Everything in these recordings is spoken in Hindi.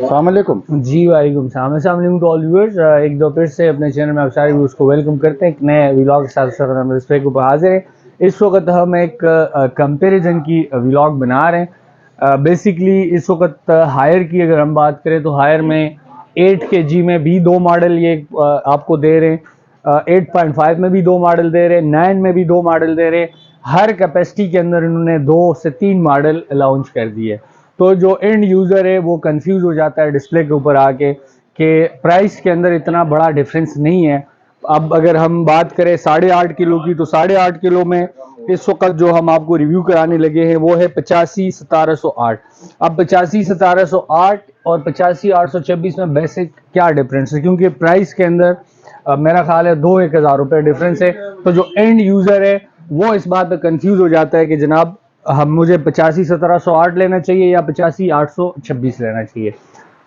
अस्सलाम वालेकुम। जी वालेकुम सलाम। अस्सलाम वालेकुम टू ऑल व्यूअर्स। एक दो फिर से अपने चैनल में आप सारे व्यूअर्स को वेलकम करते हैं। एक नए व्लॉग के साथ हम इस पे ऊपर हाजिर हैं। इस वक्त हम एक कंपैरिजन की व्लॉग बना रहे हैं। बेसिकली इस वक्त हायर की अगर हम बात करें तो हायर में 8 kg में भी दो मॉडल ये आपको दे रहे हैं, 8.5 में भी दो मॉडल दे रहे हैं, 9 में भी दो मॉडल दे रहे हैं। हर कैपेसिटी के अंदर इन्होंने 2 से 3 मॉडल लॉन्च कर दिए। तो जो एंड यूज़र है वो कंफ्यूज हो जाता है डिस्प्ले के ऊपर आके कि प्राइस के अंदर इतना बड़ा डिफरेंस नहीं है। अब अगर हम बात करें 8.5 किलो की, तो 8.5 किलो में इस वक्त जो हम आपको रिव्यू कराने लगे हैं वो है 85-1708। अब 85-1708 और 85-826 में बेसिक क्या डिफरेंस है, क्योंकि प्राइस के अंदर मेरा ख्याल है 2-1 हज़ार रुपये डिफरेंस है। तो जो एंड यूज़र है वो इस बात पर कंफ्यूज हो जाता है कि जनाब हम मुझे 85-1708 लेना चाहिए या 85-826 लेना चाहिए।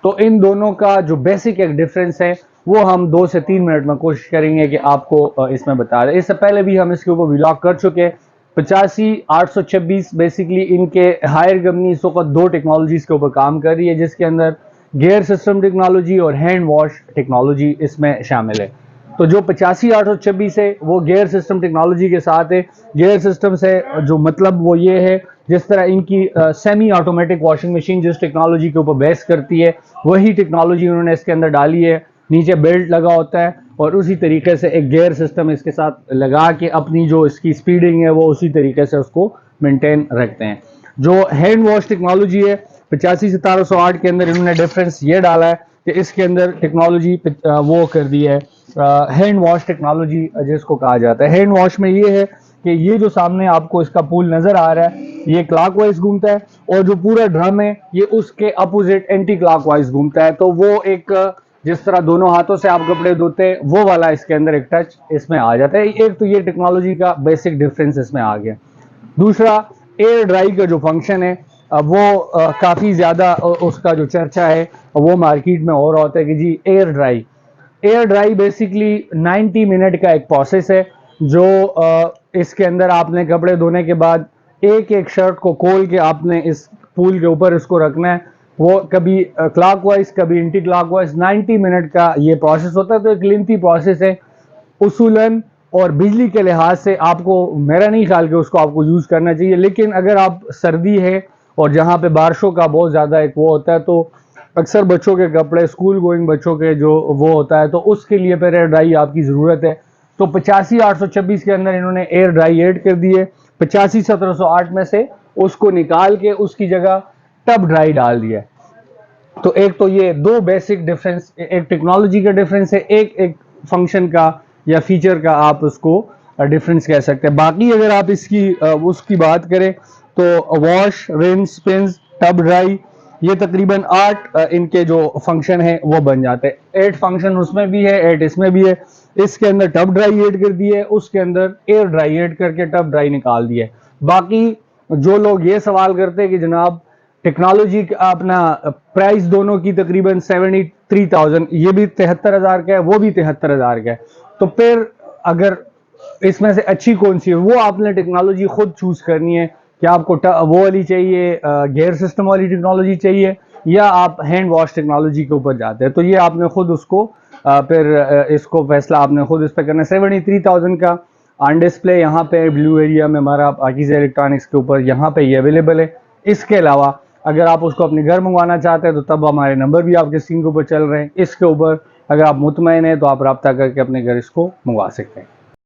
तो इन दोनों का जो बेसिक एक डिफरेंस है वो हम 2 से 3 मिनट में कोशिश करेंगे कि आपको इसमें बता दें। इससे पहले भी हम इसके ऊपर व्लॉग कर चुके हैं। 85-826 बेसिकली इनके हायर कंपनी इस वक्त 2 टेक्नोलॉजीज के ऊपर काम कर रही है, जिसके अंदर गियर सिस्टम टेक्नोलॉजी और हैंड वॉश टेक्नोलॉजी इसमें शामिल है। तो जो 85-826 है वो गियर सिस्टम टेक्नोलॉजी के साथ है। गियर सिस्टम से जो मतलब वो ये है, जिस तरह इनकी सेमी ऑटोमेटिक वॉशिंग मशीन जिस टेक्नोलॉजी के ऊपर बेस करती है वही टेक्नोलॉजी उन्होंने इसके अंदर डाली है। नीचे बेल्ट लगा होता है और उसी तरीके से एक गियर सिस्टम इसके साथ लगा के अपनी जो इसकी स्पीडिंग है वो उसी तरीके से उसको मेंटेन रखते हैं। जो हैंड वॉश टेक्नोलॉजी है 85-1708 के अंदर इन्होंने डिफरेंस ये डाला है कि इसके अंदर टेक्नोलॉजी वो कर दी है हैंड वॉश टेक्नोलॉजी जिसको कहा जाता है। हैंड वॉश में ये है कि ये जो सामने आपको इसका पूल नजर आ रहा है ये क्लॉकवाइज घूमता है और जो पूरा ड्रम है ये उसके अपोजिट एंटी क्लॉकवाइज घूमता है। तो वो एक जिस तरह दोनों हाथों से आप कपड़े धोते हैं वो वाला इसके अंदर एक टच इसमें आ जाता है। एक तो ये टेक्नोलॉजी का बेसिक डिफरेंस इसमें आ गया। दूसरा एयर ड्राई का जो फंक्शन है वो काफ़ी ज़्यादा उसका जो चर्चा है वो मार्केट में हो रहा होता है कि जी एयर ड्राई बेसिकली 90 मिनट का एक प्रोसेस है जो इसके अंदर आपने कपड़े धोने के बाद एक एक शर्ट को खोल के आपने इस पूल के ऊपर इसको रखना है। वो कभी क्लॉकवाइज कभी एंटी क्लॉकवाइज 90 मिनट का ये प्रोसेस होता है। तो एक लेंथी प्रोसेस है उसूलन, और बिजली के लिहाज से आपको मेरा नहीं ख्याल कि उसको आपको यूज़ करना चाहिए। लेकिन अगर आप सर्दी है और जहाँ पे बारिशों का बहुत ज़्यादा एक वो होता है तो अक्सर बच्चों के कपड़े स्कूल गोइंग बच्चों के जो वो होता है तो उसके लिए फिर एयर ड्राई आपकी ज़रूरत है। तो 85-826 के अंदर इन्होंने एयर ड्राई ऐड कर दिए। 85-1708 में से उसको निकाल के उसकी जगह टब ड्राई डाल दिया। तो एक तो ये 2 बेसिक डिफरेंस, एक टेक्नोलॉजी का डिफरेंस है, एक फंक्शन का या फीचर का आप उसको डिफरेंस कह सकते हैं। बाकी अगर आप इसकी उसकी बात करें तो wash, rinse, spins, tub dry ये तकरीबन 8 इनके जो फंक्शन है वो बन जाते हैं। 8 फंक्शन उसमें भी है, 8 इसमें भी है। इसके अंदर टब ड्राई ऐड कर दिए, उसके अंदर एयर ड्राई ऐड करके टब ड्राई निकाल दिए। बाकी जो लोग ये सवाल करते हैं कि जनाब टेक्नोलॉजी का अपना प्राइस दोनों की तकरीबन 73,000, ये भी 73,000 का है वो भी 73,000 का है, तो फिर अगर इसमें से अच्छी कौन सी है वो आपने टेक्नोलॉजी खुद चूज करनी है कि आपको वो वाली चाहिए, गियर सिस्टम वाली टेक्नोलॉजी चाहिए, या आप हैंड वॉश टेक्नोलॉजी के ऊपर जाते हैं। तो ये आपने खुद उसको फिर इसको फैसला आपने खुद इस पर करना है। 73,000 का ऑन डिस्प्ले यहाँ पे ब्लू एरिया में हमारा पाकिज़ा इलेक्ट्रॉनिक्स के ऊपर यहाँ पे ये अवेलेबल है। इसके अलावा अगर आप उसको अपने घर मंगवाना चाहते हैं तो तब हमारे नंबर भी आपके स्क्रीन के ऊपर चल रहे हैं। इसके ऊपर अगर आप मुतमईन हैं तो आप रब्ता करके अपने घर इसको मंगवा सकते हैं।